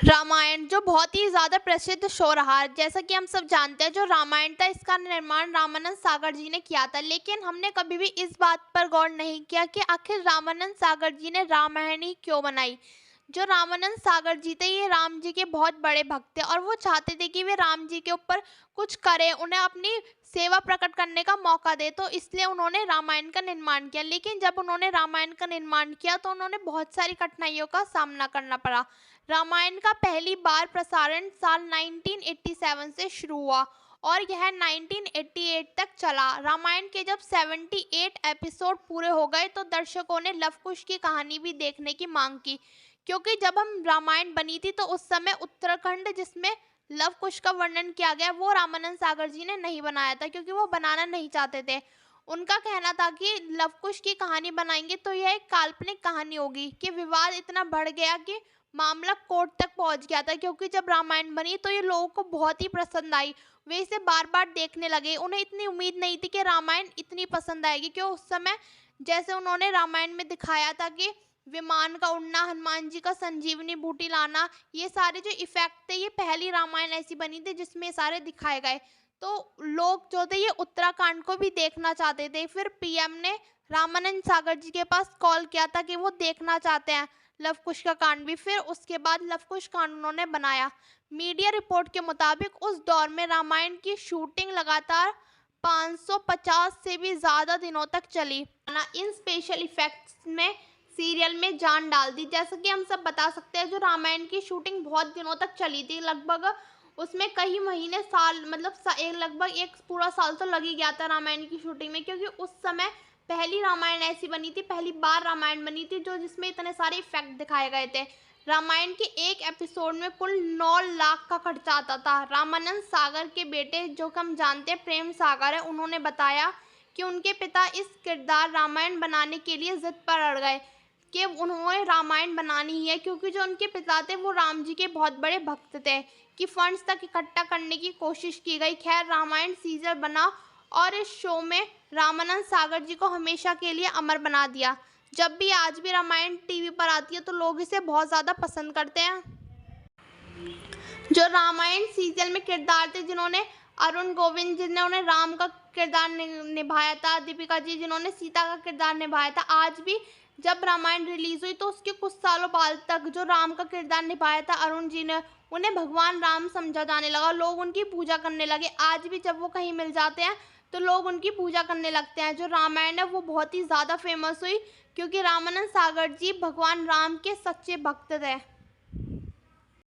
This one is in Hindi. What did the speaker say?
रामायण जो बहुत ही ज़्यादा प्रसिद्ध शो रहा है, जैसा कि हम सब जानते हैं, जो रामायण था इसका निर्माण रामानंद सागर जी ने किया था। लेकिन हमने कभी भी इस बात पर गौर नहीं किया कि आखिर रामानंद सागर जी ने रामायण ही क्यों बनाई। जो रामानंद सागर जी थे ये राम जी के बहुत बड़े भक्त थे और वो चाहते थे कि वे राम जी के ऊपर कुछ करें, उन्हें अपनी सेवा प्रकट करने का मौका दे, तो इसलिए उन्होंने रामायण का निर्माण किया। लेकिन जब उन्होंने रामायण का निर्माण किया तो उन्होंने बहुत सारी कठिनाइयों का सामना करना पड़ा। रामायण का पहली बार प्रसारण साल 1987 से शुरू हुआ और यह 1988 तक चला। रामायण के जब 78 एपिसोड पूरे हो गए तो दर्शकों ने लव कुश की कहानी भी देखने की मांग की, क्योंकि जब हम रामायण बनी थी तो उस समय उत्तराखंड जिसमें लव कुश का वर्णन किया गया वो रामानंद सागर जी ने नहीं बनाया था, क्योंकि वो बनाना नहीं चाहते थे। उनका कहना था कि लव कुश की कहानी बनाएंगे तो यह एक काल्पनिक कहानी होगी। कि विवाद इतना बढ़ गया कि मामला कोर्ट तक पहुंच गया था, क्योंकि जब रामायण बनी तो ये लोगों को बहुत ही पसंद आई। वे इसे बार बार देखने लगे। उन्हें इतनी उम्मीद नहीं थी कि रामायण इतनी पसंद आएगी, क्योंकि उस समय जैसे उन्होंने रामायण में दिखाया था कि विमान का उड़ना, हनुमान जी का संजीवनी बूटी लाना, ये सारे जो इफेक्ट थे, ये पहली रामायण ऐसी बनी थी जिसमें ये सारे दिखाए गए। तो लोग जो थे ये उत्तराखंड को भी देखना चाहते थे। फिर पीएम ने रामानंद सागर जी के पास कॉल किया था कि वो देखना चाहते हैं लव कुश का कांड भी। फिर उसके बाद लव कुश कांड उन्होंने बनाया। मीडिया रिपोर्ट के मुताबिक उस दौर में रामायण की शूटिंग लगातार 550 से भी ज़्यादा दिनों तक चली। इन स्पेशल इफेक्ट्स में सीरियल में जान डाल दी। जैसा कि हम सब बता सकते हैं, जो रामायण की शूटिंग बहुत दिनों तक चली थी, लगभग उसमें कई महीने, साल, मतलब लगभग एक पूरा साल तो लग ही गया था रामायण की शूटिंग में, क्योंकि उस समय पहली रामायण ऐसी बनी थी, पहली बार रामायण बनी थी जो जिसमें इतने सारे इफेक्ट दिखाए गए थे। रामायण के एक एपिसोड में कुल 9 लाख का खर्चा आता था। रामानंद सागर के बेटे, जो कि हम जानते हैं प्रेम सागर है, उन्होंने बताया कि उनके पिता इस किरदार रामायण बनाने के लिए जिद पर अड़ गए कि उन्होंने रामायण बनानी ही है, क्योंकि जो उनके पिता थे वो राम जी के बहुत बड़े भक्त थे। कि फंड्स तक इकट्ठा करने की कोशिश की गई। खैर, रामायण सीजन बना और इस शो में रामानंद सागर जी को हमेशा के लिए अमर बना दिया। जब भी आज भी रामायण टीवी पर आती है तो लोग इसे बहुत ज़्यादा पसंद करते हैं। जो रामायण सीरियल में किरदार थे, जिन्होंने अरुण गोविंद जिन्होंने राम का किरदार निभाया था, दीपिका जी जिन्होंने सीता का किरदार निभाया था, आज भी जब रामायण रिलीज हुई तो उसके कुछ सालों बाद तक जो राम का किरदार निभाया था अरुण जी ने, उन्हें भगवान राम समझा जाने लगा। लोग उनकी पूजा करने लगे। आज भी जब वो कहीं मिल जाते हैं तो लोग उनकी पूजा करने लगते हैं। जो रामायण है वो बहुत ही ज़्यादा फेमस हुई, क्योंकि रामानंद सागर जी भगवान राम के सच्चे भक्त थे।